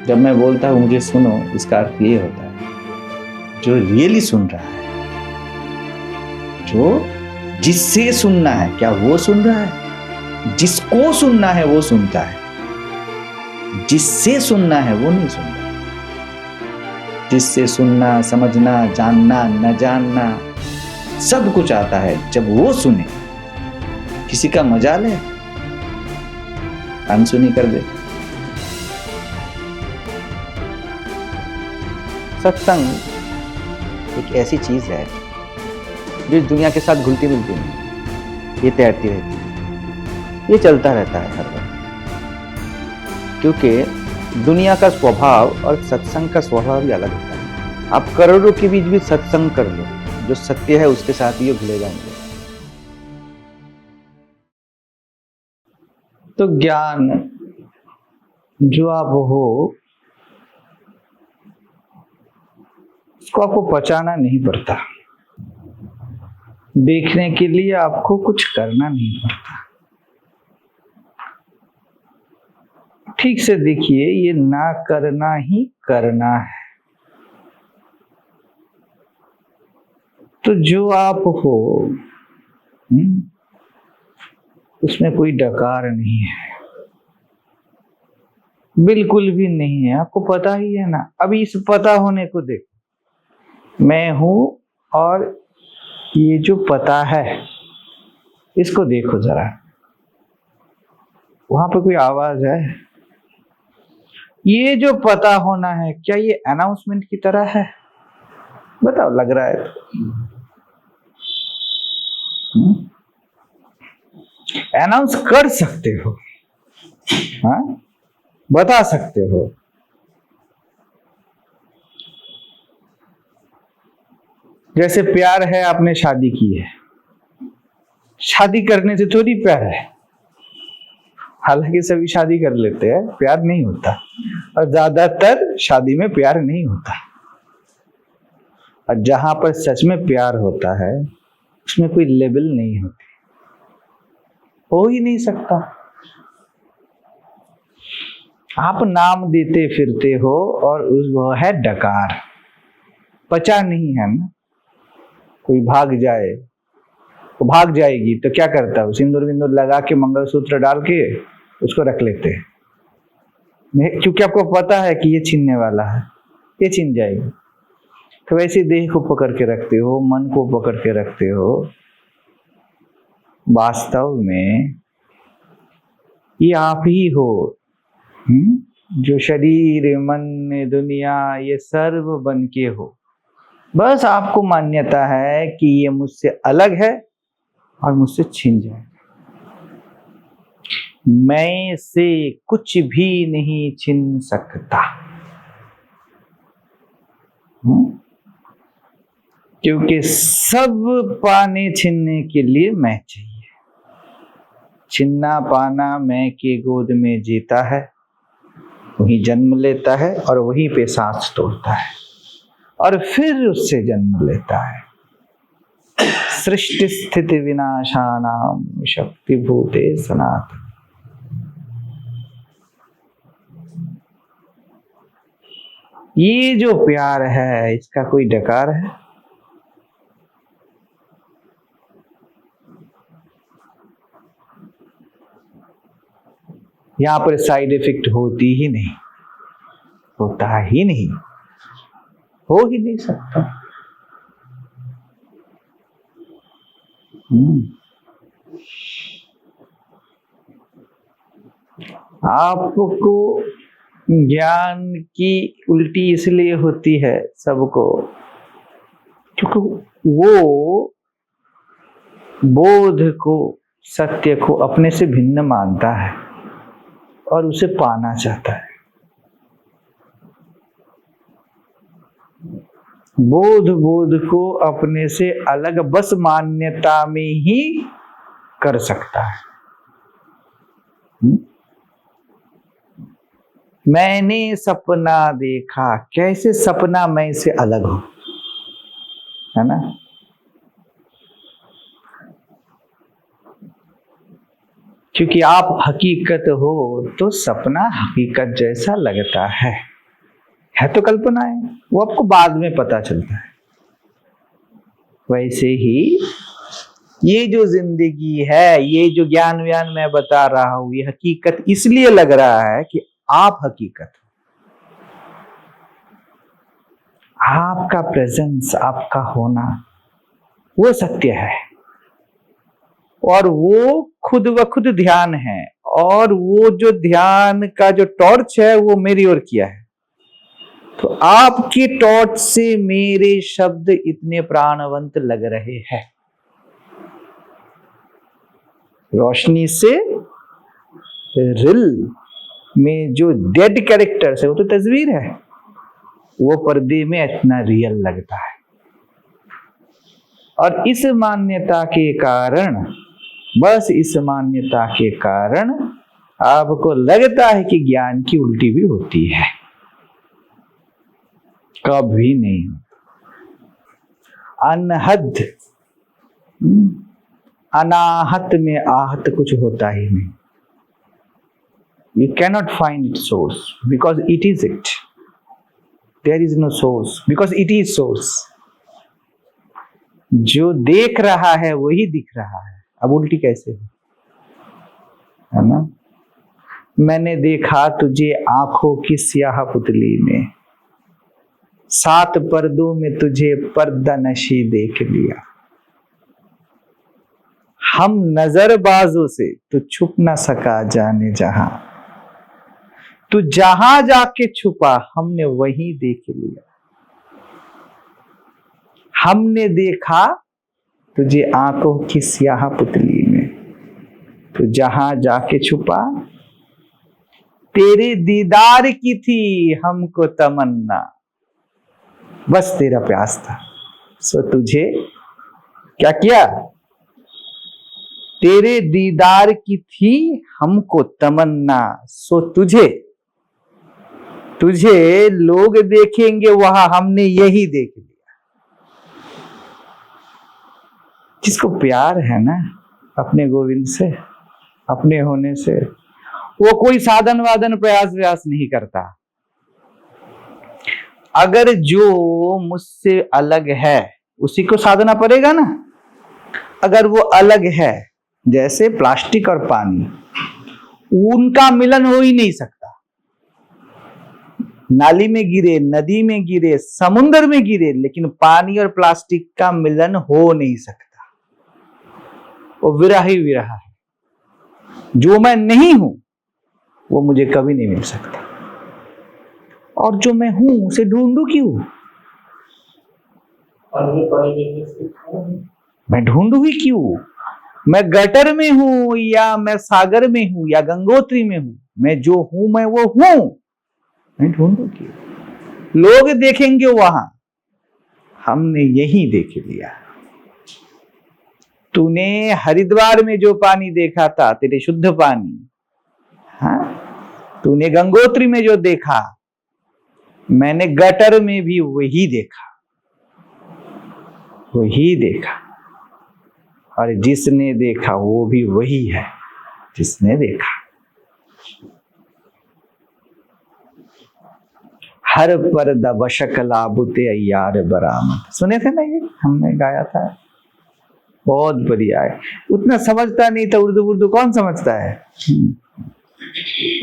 जब मैं बोलता हूँ मुझे सुनो, इसका अर्थ ये होता है जो रियली सुन रहा है, जो जिससे सुनना है, क्या वो सुन रहा है? जिसको सुनना है वो सुनता है, जिससे सुनना है वो नहीं सुनता। जिससे सुनना, समझना, जानना, न जानना सब कुछ आता है जब वो सुने। किसी का मजाल है अनसुनी कर दे। सत्संग एक ऐसी चीज है जो इस दुनिया के साथ घुलती मिलती नहीं, ये तैरती रहती है, ये चलता रहता है हर वक्त। क्योंकि दुनिया का स्वभाव और सत्संग का स्वभाव भी अलग होता है। आप करोड़ों के बीच भी सत्संग कर लो, जो सत्य है उसके साथ ही घुले जाएंगे। तो ज्ञान जो आप हो उसको आपको पचाना नहीं पड़ता, देखने के लिए आपको कुछ करना नहीं पड़ता। ठीक से देखिए, ये ना करना ही करना है। तो जो आप हो उसमें कोई डकार नहीं है, बिल्कुल भी नहीं है। आपको पता ही है ना। अभी इस पता होने को देखो, मैं हूं और ये जो पता है इसको देखो जरा। वहां पे कोई आवाज है? ये जो पता होना है, क्या ये अनाउंसमेंट की तरह है? बताओ, लग रहा है अनाउंस कर सकते हो, हाँ, बता सकते हो। जैसे प्यार है, आपने शादी की है, शादी करने से थोड़ी प्यार है। हालांकि सभी शादी कर लेते हैं, प्यार नहीं होता, और ज्यादातर शादी में प्यार नहीं होता। और जहां पर सच में प्यार होता है उसमें कोई लेबल नहीं होती, हो ही नहीं सकता। आप नाम देते फिरते हो और वो है डकार, पचा नहीं है ना। कोई भाग जाए तो भाग जाएगी तो क्या करता है, सिंदूर विंदूर लगा के मंगलसूत्र डाल के उसको रख लेते हैं, क्योंकि आपको पता है कि ये छीनने वाला है, ये छीन जाएगी। तो वैसे देह को पकड़ के रखते हो, मन को पकड़ के रखते हो। वास्तव में ये आप ही हो, जो शरीर, मन, दुनिया ये सर्व बन के हो। बस आपको मान्यता है कि ये मुझसे अलग है और मुझसे छिन जाए। मैं से कुछ भी नहीं छिन सकता, क्योंकि सब पाने छीनने के लिए मैं चाहिए। छिन्ना पाना मैं के गोद में जीता है, वही जन्म लेता है और वहीं पे सांस तोड़ता है और फिर उससे जन्म लेता है। सृष्टि स्थिति विनाशानाम शक्ति भूते सनातन। ये जो प्यार है इसका कोई डकार है? यहां पर साइड इफेक्ट होती ही नहीं, होता ही नहीं, हो ही नहीं सकता। आपको ज्ञान की उल्टी इसलिए होती है सबको, क्योंकि वो बोध को, सत्य को अपने से भिन्न मानता है और उसे पाना चाहता है। बोध को अपने से अलग बस मान्यता में ही कर सकता है। मैंने सपना देखा, कैसे सपना मैं से अलग हूं, है ना। क्योंकि आप हकीकत हो तो सपना हकीकत जैसा लगता है। है तो कल्पना है, वो आपको बाद में पता चलता है। वैसे ही ये जो जिंदगी है, ये जो ज्ञान व्यान मैं बता रहा हूं, ये हकीकत इसलिए लग रहा है कि आप हकीकत हो। आपका प्रेजेंस, आपका होना वो सत्य है, और वो खुद व खुद ध्यान है, और वो जो ध्यान का जो टॉर्च है वो मेरी ओर किया है। तो आपके टॉर्च से मेरे शब्द इतने प्राणवंत लग रहे हैं। रोशनी से रिल में जो डेड कैरेक्टर्स है वो तो तस्वीर है, वो पर्दे में इतना रियल लगता है। और इस मान्यता के कारण, बस इस मान्यता के कारण आपको लगता है कि ज्ञान की उल्टी भी होती है। कभी नहीं। अनहद अनाहत में आहत कुछ होता ही नहीं। You cannot find its source because it is it. There is no source because it is source. जो देख रहा है वही दिख रहा है। अब उल्टी कैसे है ना? मैंने देखा तुझे आंखों की स्याह पुतली में, 7 पर्दों में तुझे पर्दा नशी देख लिया। हम नजरबाजों से तो छुप ना सका जाने जहां, तू जहां जाके छुपा हमने वही देख लिया। हमने देखा तुझे आंखों की स्याह पुतली में, तू जहां जाके छुपा। तेरे दीदार की थी हमको तमन्ना, बस तेरा प्यास था, सो तुझे क्या किया? तेरे दीदार की थी हमको तमन्ना, सो तुझे लोग देखेंगे वहां, हमने यही देख लिया। जिसको प्यार है ना अपने गोविंद से, अपने होने से, वो कोई साधन वादन प्रयास व्यास नहीं करता। अगर जो मुझसे अलग है उसी को साधना पड़ेगा ना। अगर वो अलग है, जैसे प्लास्टिक और पानी, उनका मिलन हो ही नहीं सकता। नाली में गिरे, नदी में गिरे, समुद्र में गिरे, लेकिन पानी और प्लास्टिक का मिलन हो नहीं सकता। वो विरह ही विरह है। जो मैं नहीं हूं वो मुझे कभी नहीं मिल सकता, और जो मैं हूं उसे ढूंढू क्यों? मैं ढूंढू ही क्यों? मैं गटर में हूं या मैं सागर में हूं या गंगोत्री में हूं, मैं जो हूं मैं वो हूं। मैं ढूंढू क्यों? लोग देखेंगे वहां, हमने यही देख लिया। तूने हरिद्वार में जो पानी देखा था तेरे शुद्ध पानी, हाँ, तूने गंगोत्री में जो देखा, मैंने गटर में भी वही देखा, वही देखा। और जिसने देखा वो भी वही है जिसने देखा। हर पर्दा बशक लाबुते अय्यार बरामद, सुने थे ना, ये हमने गाया था। बहुत बढ़िया है। उतना समझता नहीं था, उर्दू कौन समझता है।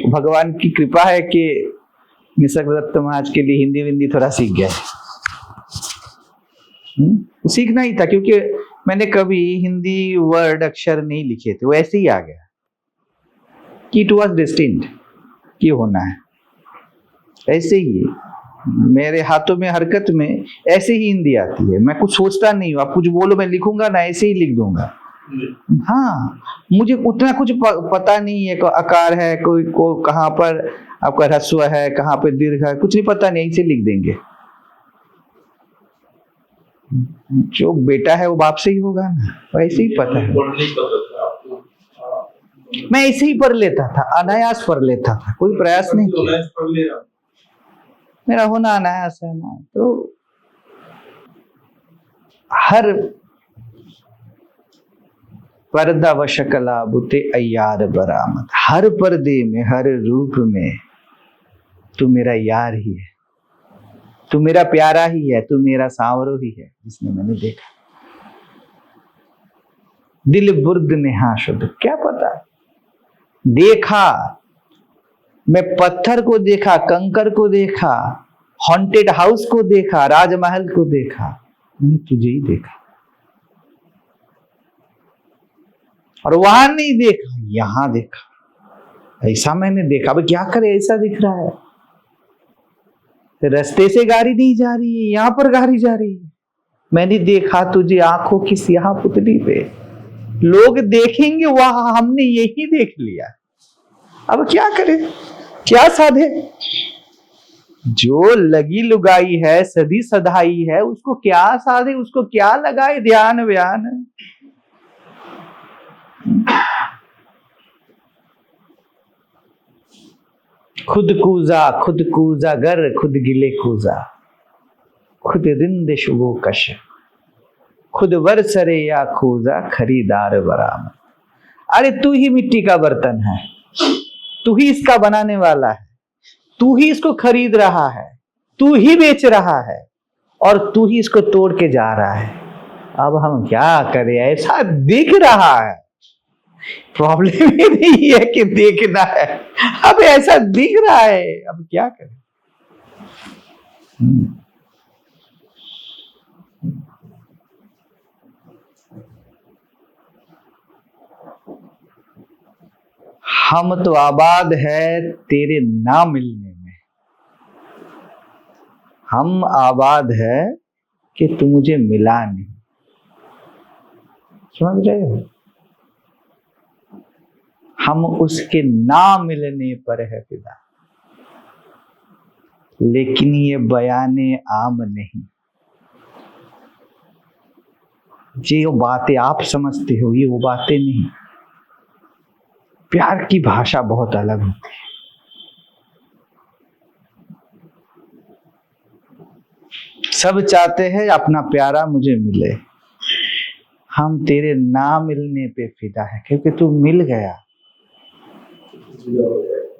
भगवान की कृपा है कि निसर्ग दत्त महाराज के लिए हिंदी विंदी थोड़ा सीख गया। सीखना ही था, क्योंकि मैंने कभी हिंदी वर्ड अक्षर नहीं लिखे थे, वो ऐसे ही आ गया कि इट वॉज डेस्टिन्ड कि होना है। ऐसे ही मेरे हाथों में हरकत में ऐसे ही हिंदी आती है। मैं कुछ सोचता नहीं हूँ, आप कुछ बोलो मैं लिखूंगा ना, ऐसे ही लिख दूंगा। हाँ, मुझे उतना कुछ पता नहीं है, आकार है कोई को, कहाँ पर आपका ह्रस्व है, कहाँ पे दीर्घ है, कुछ नहीं पता नहीं, ऐसे लिख देंगे। जो बेटा है वो बाप से ही होगा ना, वैसे ही पता है। मैं ऐसे ही पढ़ लेता था, अनायास पढ़ लेता था, कोई प्रयास नहीं किया। मेरा होना अनायास है ना। तो हर पर्दा वशकला बुते अय्यार बरामद, हर पर्दे में, हर रूप में तू मेरा यार ही है। तू मेरा प्यारा ही है, तू मेरा सांवरो ही है जिसने मैंने देखा। दिल बुर्द नेहा शुद्ध, क्या पता देखा, मैं पत्थर को देखा, कंकर को देखा, हॉन्टेड हाउस को देखा, राजमहल को देखा, मैंने तुझे ही देखा। और वहां नहीं देखा, यहां देखा, ऐसा मैंने देखा। अब क्या करे, ऐसा दिख रहा है, रास्ते से गाड़ी नहीं जा रही है, यहां पर गाड़ी जा रही है। मैंने देखा तुझे आंखों की स्याह पुतली पे, लोग देखेंगे वहां हमने यही देख लिया। अब क्या करे, क्या साधे? जो लगी लुगाई है, सदी सधाई है, उसको क्या साधे, उसको क्या लगाए ध्यान व्यान। खुद कूजा गर, खुद गिले कूजा, खुद रिंद शुभो कश, खुद वरसरे या खूजा, खरीदार बरामद। अरे तू ही मिट्टी का बर्तन है, तू ही इसका बनाने वाला है, तू ही इसको खरीद रहा है, तू ही बेच रहा है, और तू ही इसको तोड़ के जा रहा है। अब हम क्या करें, ऐसा दिख रहा है। प्रॉब्लम ही नहीं है कि देखना है, अब ऐसा दिख रहा है, अब क्या करें। हम तो आबाद है तेरे ना मिलने में, हम आबाद है कि तू मुझे मिला नहीं। समझ रहे हो? हम उसके ना मिलने पर है फिदा, लेकिन ये बयाने आम नहीं। जो बातें आप समझते हो ये वो बातें नहीं। प्यार की भाषा बहुत अलग होती है। सब चाहते हैं अपना प्यारा मुझे मिले, हम तेरे ना मिलने पे फिदा है, क्योंकि तू मिल गया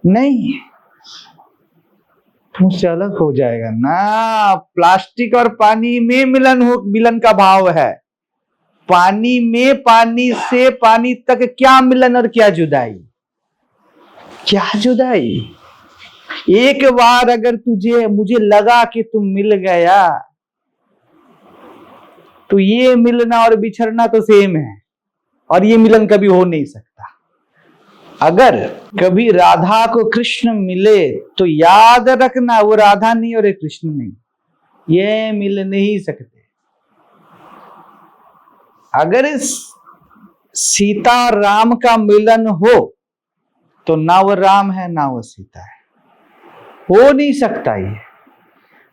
नहीं, तुमसे अलग हो जाएगा ना। प्लास्टिक और पानी में मिलन का भाव है। पानी में पानी से पानी तक क्या मिलन और क्या जुदाई, क्या जुदाई। एक बार अगर मुझे लगा कि तुम मिल गया, तो ये मिलना और बिछड़ना तो सेम है, और ये मिलन कभी हो नहीं सकता। अगर कभी राधा को कृष्ण मिले तो याद रखना वो राधा नहीं और ये कृष्ण नहीं, ये मिल नहीं सकते। अगर सीता राम का मिलन हो तो ना वो राम है ना वो सीता है, हो नहीं सकता ये।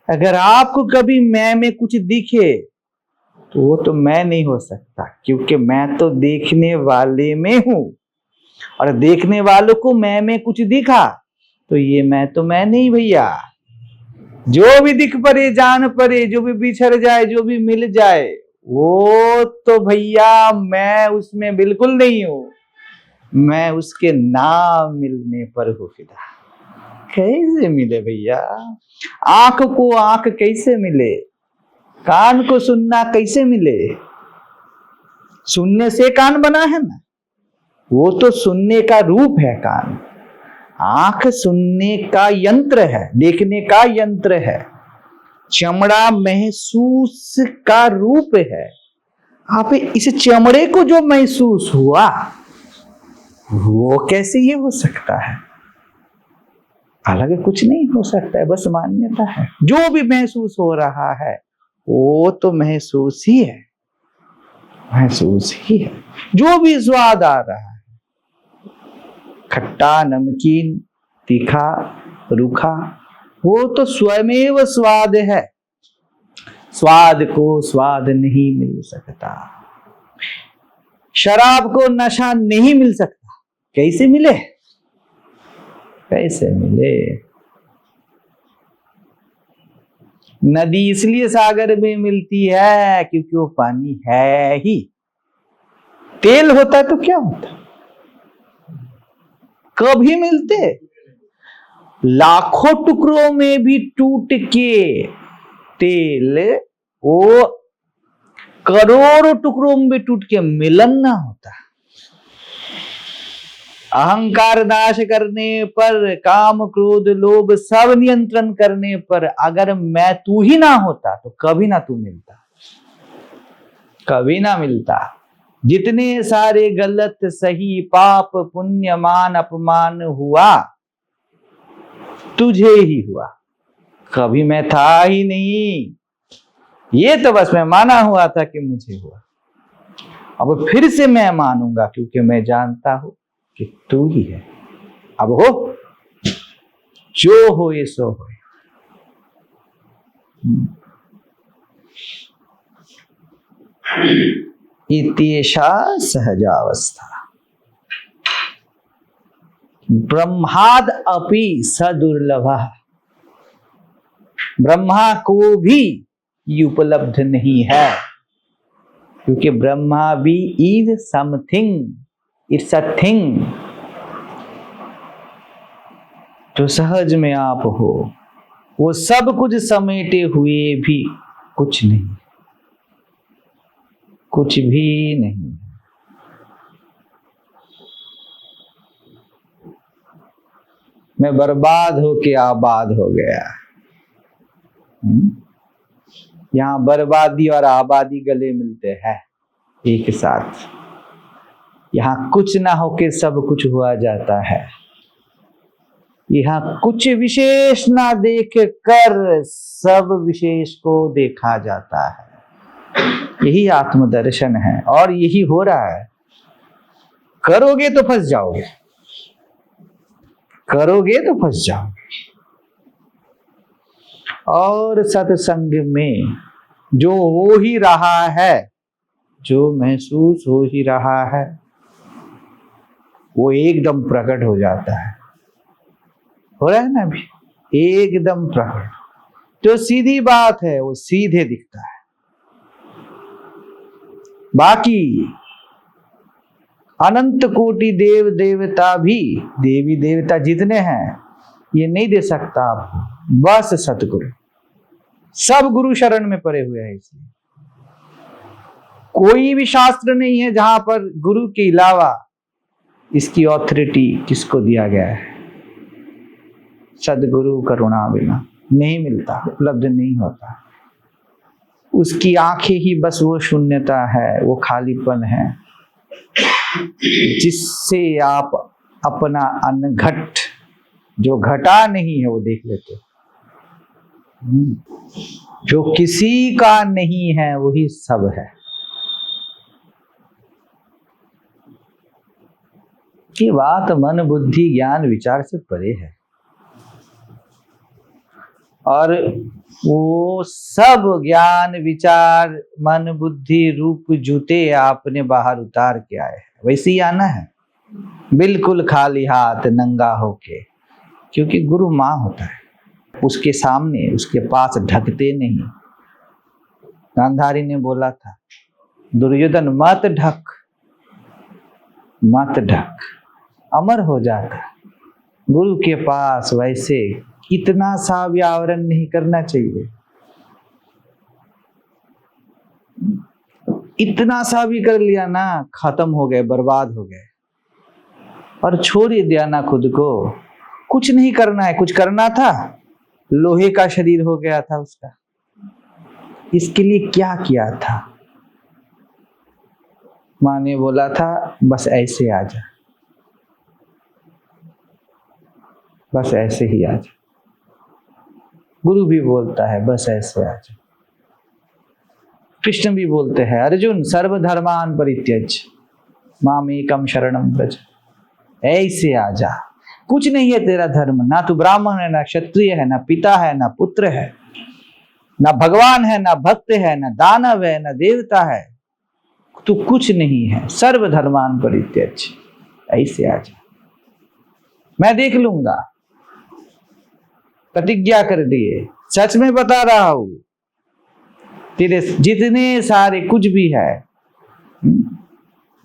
अगर आपको कभी मैं में कुछ दिखे तो वो तो मैं नहीं हो सकता, क्योंकि मैं तो देखने वाले में हूं, और देखने वालों को मैं में कुछ दिखा तो ये मैं तो मैं नहीं भैया। जो भी दिख पड़े जान पड़े, जो भी बिछड़ जाए, जो भी मिल जाए, वो तो भैया मैं उसमें बिल्कुल नहीं हूं। मैं उसके नाम मिलने पर हूं फिदा। कैसे मिले भैया? आंख को आंख कैसे मिले, कान को सुनना कैसे मिले? सुनने से कान बना है ना, वो तो सुनने का रूप है कान। आंख सुनने का यंत्र है, देखने का यंत्र है। चमड़ा महसूस का रूप है। आप इस चमड़े को जो महसूस हुआ वो कैसे ये हो सकता है? अलग कुछ नहीं हो सकता है, बस मान्यता है। जो भी महसूस हो रहा है वो तो महसूस ही है, महसूस ही है। जो भी स्वाद आ रहा है, खट्टा नमकीन तीखा रूखा, वो तो स्वयमेव स्वाद है। स्वाद को स्वाद नहीं मिल सकता, शराब को नशा नहीं मिल सकता। कैसे मिले, कैसे मिले? नदी इसलिए सागर में मिलती है क्योंकि वो पानी है ही। तेल होता तो क्या होता, कभी मिलते। लाखों टुकड़ों में भी टूट के तेल वो करोड़ों टुकड़ों में टूट के मिलन ना होता। अहंकार नाश करने पर, काम क्रोध लोभ सब नियंत्रण करने पर अगर मैं तू ही ना होता तो कभी ना तू मिलता, कभी ना मिलता। जितने सारे गलत सही पाप पुण्य मान अपमान हुआ तुझे ही हुआ, कभी मैं था ही नहीं। ये तो बस मैं माना हुआ था कि मुझे हुआ, अब फिर से मैं मानूंगा क्योंकि मैं जानता हूं कि तू ही है। अब हो जो हो ये सो हो। इत्येषा सहजावस्था ब्रह्माद अपि सदुर्लभः। ब्रह्मा को भी ये उपलब्ध नहीं है, क्योंकि ब्रह्मा भी is something, it's a thing. जो सहज में आप हो वो सब कुछ समेटे हुए भी कुछ नहीं, कुछ भी नहीं। मैं बर्बाद होके आबाद हो गया। यहां बर्बादी और आबादी गले मिलते हैं एक साथ। यहां कुछ ना होके सब कुछ हुआ जाता है। यहां कुछ विशेष ना देख कर सब विशेष को देखा जाता है। यही आत्मदर्शन है और यही हो रहा है। करोगे तो फंस जाओगे, करोगे तो फंस जाओगे। और सत्संग में जो हो ही रहा है, जो महसूस हो ही रहा है, वो एकदम प्रकट हो जाता है। हो रहा है ना अभी, एकदम प्रकट। जो सीधी बात है वो सीधे दिखता है। बाकी अनंत कोटि देव देवता भी, देवी देवता जितने हैं, ये नहीं दे सकता आपको। बस सतगुरु, सब गुरु शरण में पड़े हुए हैं। इसलिए कोई भी शास्त्र नहीं है जहां पर गुरु के अलावा इसकी ऑथोरिटी किसको दिया गया है। सदगुरु करुणा बिना नहीं मिलता, उपलब्ध नहीं होता। उसकी आंखें ही बस वो शून्यता है, वो खालीपन है, जिससे आप अपना अनघट, जो घटा नहीं है, वो देख लेते। जो किसी का नहीं है वही सब है। ये बात मन बुद्धि ज्ञान विचार से परे है। और वो सब ज्ञान विचार मन बुद्धि रूप जूते आपने बाहर उतार के आए हैं, वैसे ही आना है, बिल्कुल खाली हाथ नंगा होके। क्योंकि गुरु माँ होता है, उसके सामने उसके पास ढकते नहीं। गांधारी ने बोला था, दुर्योधन मत ढक, मत ढक, अमर हो जाता। गुरु के पास वैसे इतना सा भी आवरण नहीं करना चाहिए। इतना सा भी कर लिया ना, खत्म हो गए, बर्बाद हो गए। और छोड़ ही दिया ना खुद को। कुछ नहीं करना है, कुछ करना था, लोहे का शरीर हो गया था उसका। इसके लिए क्या किया था? माँ ने बोला था बस ऐसे आ जा, बस ऐसे ही आ जा। गुरु भी बोलता है बस ऐसे आ जा। कृष्ण भी बोलते हैं, अर्जुन सर्वधर्मान परित्यज मामेकम शरणम व्रज। ऐसे आ जा। कुछ नहीं है तेरा धर्म, ना तू ब्राह्मण है, ना क्षत्रिय है, ना पिता है, ना पुत्र है, ना भगवान है, ना भक्त है, ना दानव है, ना देवता है। तू कुछ नहीं है। सर्वधर्मान परित्यज, ऐसे आ जा, मैं देख लूंगा। प्रतिज्ञा कर दिए, सच में बता रहा हूं, तेरे जितने सारे कुछ भी है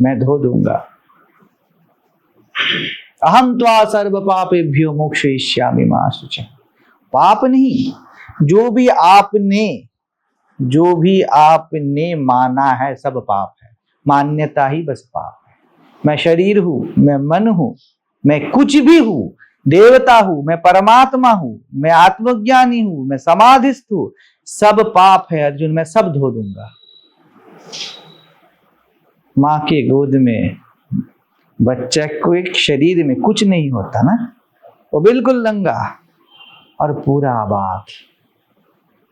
मैं धो दूंगा। अहं त्वा सर्व पापेभ्यो मोक्षयिष्यामि मा शुचि। पाप नहीं, जो भी आपने माना है सब पाप है। मान्यता ही बस पाप है। मैं शरीर हूं, मैं मन हूं, मैं कुछ भी हूं, देवता हूं, मैं परमात्मा हूं, मैं आत्मज्ञानी हूं, मैं समाधिस्थ हूं, सब पाप है अर्जुन, मैं सब धो दूंगा। माँ के गोद में बच्चे को एक शरीर में कुछ नहीं होता ना, वो बिल्कुल नंगा और पूरा आबाद,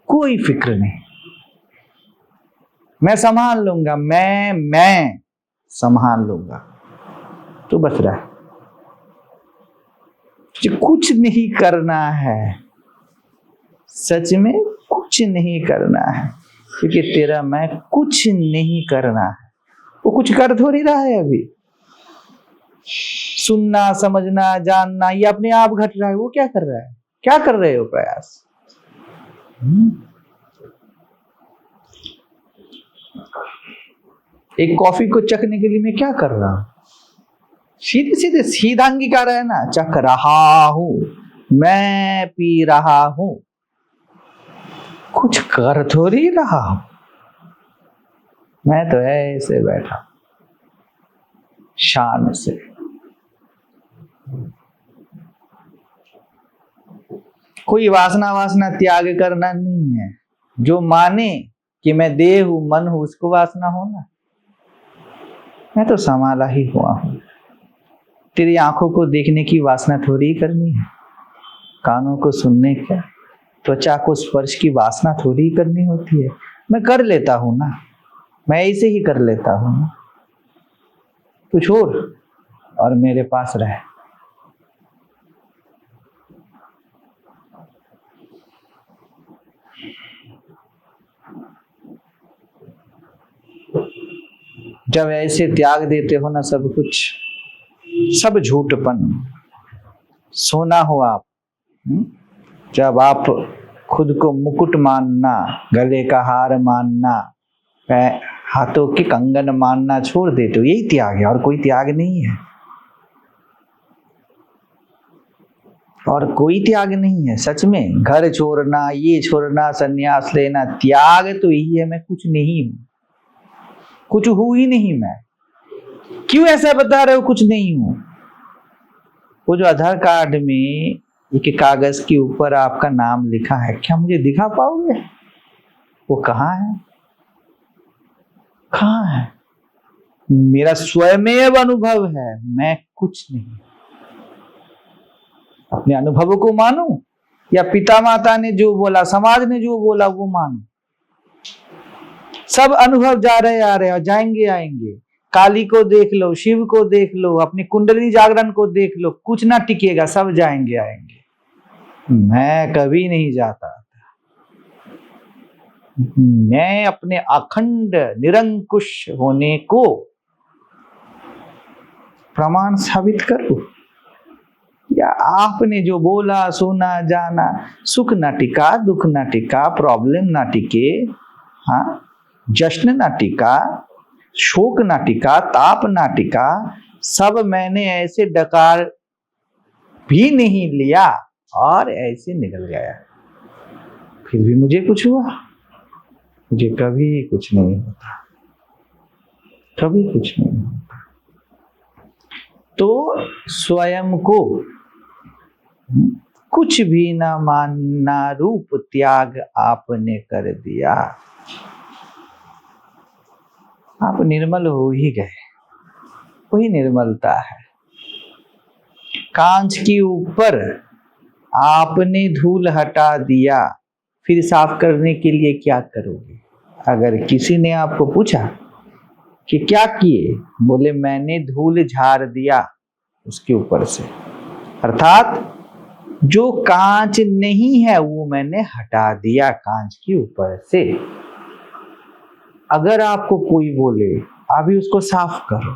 कोई फिक्र नहीं, मैं संभाल लूंगा, मैं संभाल लूंगा। तो बच रहा है, कुछ नहीं करना है, सच में कुछ नहीं करना है, क्योंकि तेरा मैं कुछ नहीं करना है। वो कुछ कर थोड़ी रहा है अभी, सुनना, समझना, जानना, ये अपने आप घट रहा है। वो क्या कर रहा है? क्या कर रहे हो प्रयास? एक कॉफी को चखने के लिए मैं क्या कर रहा हूं? सीधे सीधे सीधा अंगीकार है ना, चख रहा हूं, मैं पी रहा हूं, कुछ कर थोड़ी रहा हूं। मैं तो ऐसे बैठा शान से। कोई वासना त्याग करना नहीं है। जो माने कि मैं देह हूं, मन हूं, उसको वासना होना। मैं तो संभाला ही हुआ हूं। तेरी आंखों को देखने की वासना थोड़ी ही करनी है, कानों को सुनने का, त्वचा को स्पर्श की वासना थोड़ी ही करनी होती है। मैं कर लेता हूं ना, मैं ऐसे ही कर लेता हूं ना। तू छोड़ और मेरे पास रह। जब ऐसे त्याग देते हो ना सब कुछ, सब झूठपन, सोना हो आप, जब आप खुद को मुकुट मानना, गले का हार मानना, हाथों के कंगन मानना छोड़ देते हो, यही त्याग है और कोई त्याग नहीं है। और कोई त्याग नहीं है सच में। घर छोड़ना, ये छोड़ना, संन्यास लेना, त्याग तो यही है। मैं कुछ नहीं हूं, कुछ हूं ही नहीं मैं। क्यों ऐसा बता रहे हो कुछ नहीं हूं? वो जो आधार कार्ड में एक कागज के ऊपर आपका नाम लिखा है, क्या मुझे दिखा पाओगे? वो कहाँ है? कहाँ है? मेरा स्वयमेव अनुभव है, मैं कुछ नहीं। अपने अनुभव को मानो या पिता माता ने जो बोला, समाज ने जो बोला वो मानो। सब अनुभव जा रहे आ रहे और जाएंगे आएंगे। काली को देख लो, शिव को देख लो, अपनी कुंडली जागरण को देख लो, कुछ ना टिकेगा, सब जाएंगे आएंगे। मैं कभी नहीं जाता। मैं अपने अखंड निरंकुश होने को प्रमाण साबित करूं, या आपने जो बोला, सुना, जाना, सुख ना टिका, दुख ना टिका, प्रॉब्लम ना टिके, हाँ, जश्न ना टिका, शोक ना टिका, ताप ना टिका, सब मैंने ऐसे डकार भी नहीं लिया और ऐसे निकल गया। फिर भी मुझे कुछ हुआ? मुझे कभी कुछ नहीं होता, कभी कुछ नहीं होता। तो स्वयं को कुछ भी ना मानना रूप त्याग आपने कर दिया। आप निर्मल हो ही गए। वही निर्मलता है। कांच के ऊपर आपने धूल हटा दिया, फिर साफ करने के लिए क्या करोगे? अगर किसी ने आपको पूछा कि क्या किए, बोले मैंने धूल झाड़ दिया उसके ऊपर से, अर्थात जो कांच नहीं है वो मैंने हटा दिया कांच के ऊपर से। अगर आपको कोई बोले अभी उसको साफ करो,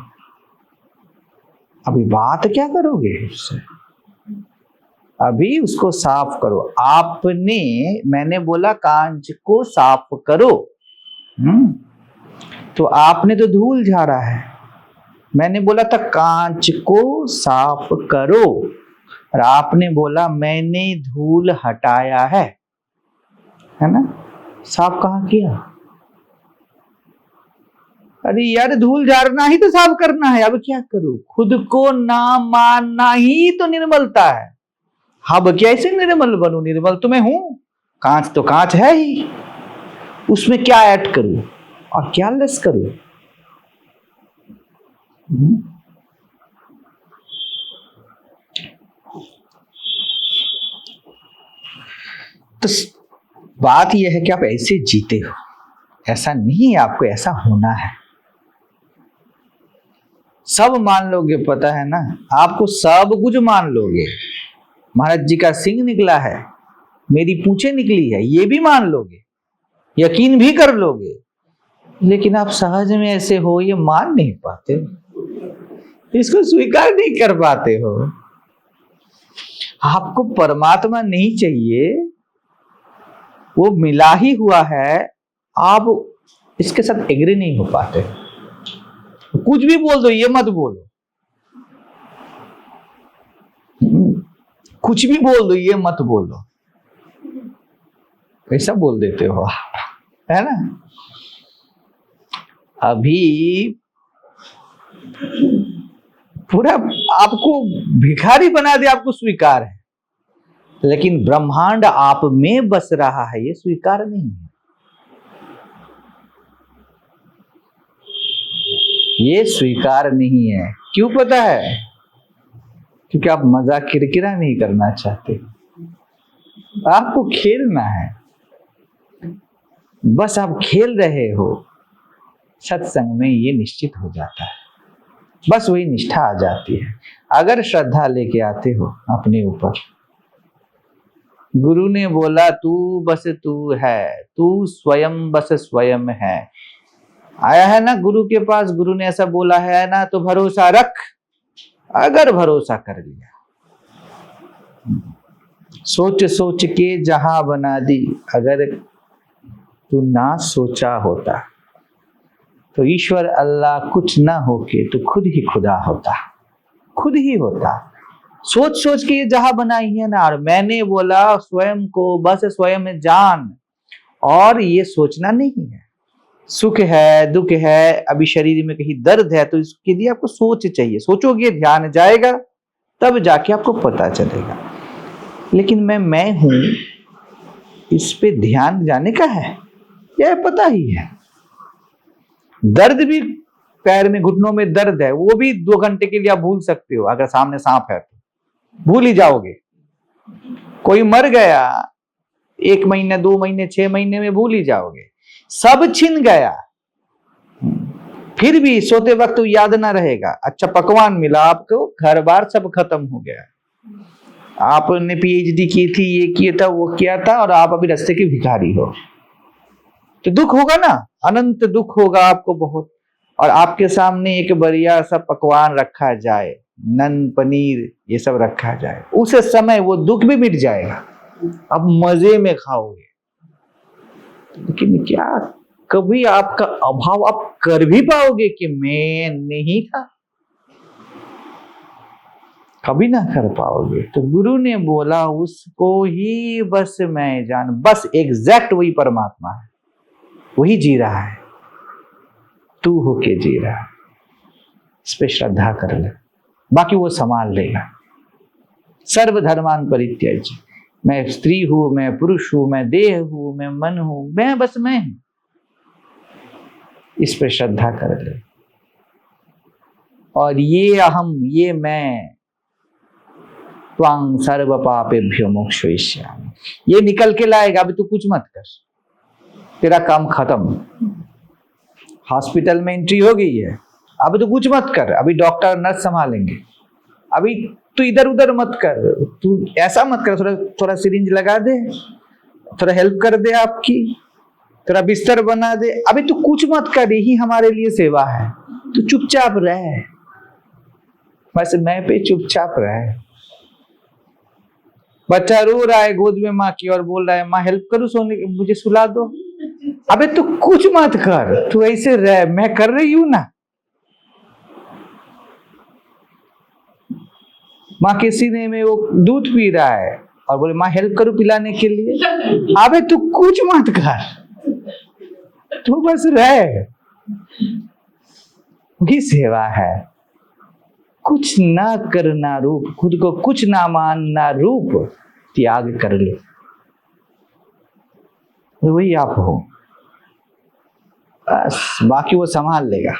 अभी बात क्या करोगे उससे? अभी उसको साफ करो। आपने, मैंने बोला कांच को साफ करो, तो आपने तो धूल झाड़ा है। मैंने बोला था कांच को साफ करो, और आपने बोला मैंने धूल हटाया है। है ना, साफ कहाँ किया? अरे यार धूल झाड़ना ही तो साफ करना है, अब क्या करूं? खुद को ना मानना ही तो निर्मलता है। अब कैसे निर्मल बनूं? निर्मल तो मैं हूं, कांच तो कांच है ही, उसमें क्या ऐड करूं और क्या लेस करूं? तो बात यह है कि आप ऐसे जीते हो, ऐसा नहीं है, आपको ऐसा होना है। सब मान लोगे, पता है ना, आपको सब कुछ मान लोगे। महाराज जी का सिंह निकला है, मेरी पूंछें निकली है, ये भी मान लोगे, यकीन भी कर लोगे, लेकिन आप सहज में ऐसे हो, ये मान नहीं पाते, इसको स्वीकार नहीं कर पाते हो। आपको परमात्मा नहीं चाहिए, वो मिला ही हुआ है, आप इसके साथ एग्री नहीं हो पाते। कुछ भी बोल दो, ये मत बोलो, कुछ भी बोल दो, ये मत बोलो, ऐसा बोल देते हो आप, है ना। अभी पूरा आपको भिखारी बना दे, आपको स्वीकार है, लेकिन ब्रह्मांड आप में बस रहा है, ये स्वीकार नहीं है। ये स्वीकार नहीं है। क्यों पता है? क्योंकि आप मजाक किरकिरा नहीं करना चाहते, आपको खेलना है, बस आप खेल रहे हो। सत्संग में ये निश्चित हो जाता है, बस वही निष्ठा आ जाती है। अगर श्रद्धा लेके आते हो अपने ऊपर, गुरु ने बोला तू बस तू है, तू स्वयं बस स्वयं है, आया है ना गुरु के पास, गुरु ने ऐसा बोला है ना, तो भरोसा रख। अगर भरोसा कर लिया, सोच सोच के जहां बना दी, अगर तू ना सोचा होता तो ईश्वर अल्लाह कुछ ना होके तो खुद ही खुदा होता, खुद ही होता। सोच सोच के ये जहां बनाई है ना, और मैंने बोला स्वयं को बस स्वयं जान, और ये सोचना नहीं है। सुख है, दुख है, अभी शरीर में कहीं दर्द है, तो इसके लिए आपको सोच चाहिए, सोचोगे, ध्यान जाएगा, तब जाके आपको पता चलेगा। लेकिन मैं हूं, इस पे ध्यान जाने का है, यह पता ही है। दर्द भी, पैर में घुटनों में दर्द है, वो भी 2 घंटे के लिए आप भूल सकते हो, अगर सामने सांप है तो भूल ही जाओगे। कोई मर गया, 1 महीने 2 महीने 6 महीने में भूल ही जाओगे, सब छिन गया, फिर भी सोते वक्त तो याद ना रहेगा। अच्छा पकवान मिला आपको, घर बार सब खत्म हो गया, आपने पीएचडी की थी, ये किया था, वो किया था, और आप अभी रास्ते के भिखारी हो, तो दुख होगा ना, अनंत दुख होगा आपको बहुत। और आपके सामने एक बढ़िया सा पकवान रखा जाए, नन पनीर ये सब रखा जाए, उस समय वो दुख भी मिट जाएगा, आप मजे में खाओगे। लेकिन क्या कभी आपका अभाव आप कर भी पाओगे कि मैं नहीं था? कभी ना कर पाओगे। तो गुरु ने बोला उसको ही बस मैं जान, बस एग्जैक्ट वही परमात्मा है, वही जी रहा है, तू होके जी रहा है। इस पे श्रद्धा कर ले, बाकी वो संभाल लेगा। सर्वधर्मान परित्यज्य, मैं स्त्री हूं, मैं पुरुष हूं, मैं देह हूं, मैं मन हूं, मैं बस मैं हूं। इस पे श्रद्धा कर ले, और ये अहम, ये मैं, त्वां सर्व पापेभ्यो मोक्षयिष्यामि, ये निकल के लाएगा। अभी तू कुछ मत कर, तेरा काम खत्म। हॉस्पिटल में एंट्री हो गई है, अब तू कुछ मत कर, अभी डॉक्टर नर्स संभालेंगे। अभी तू इधर उधर मत कर, तू ऐसा मत कर, थोड़ा थोड़ा सिरिंज लगा दे, थोड़ा हेल्प कर दे आपकी, थोड़ा बिस्तर बना दे। अभी तू कुछ मत कर, यही हमारे लिए सेवा है, तू चुपचाप रह, बस मैं पे चुपचाप रह। बच्चा रो रहा है गोद में माँ की और बोल रहा है माँ हेल्प करूं सोने, मुझे सुला दो। अबे तू कुछ मत कर, तू ऐसे रह, मैं कर रही हूं ना। माँ के सीने में वो दूध पी रहा है और बोले माँ हेल्प करूं पिलाने के लिए। अबे तू कुछ मत कर, तू बस रह, वही सेवा है। कुछ ना करना रूप, खुद को कुछ ना मानना रूप, त्याग कर ले, वही आप हो। बस बाकी वो संभाल लेगा।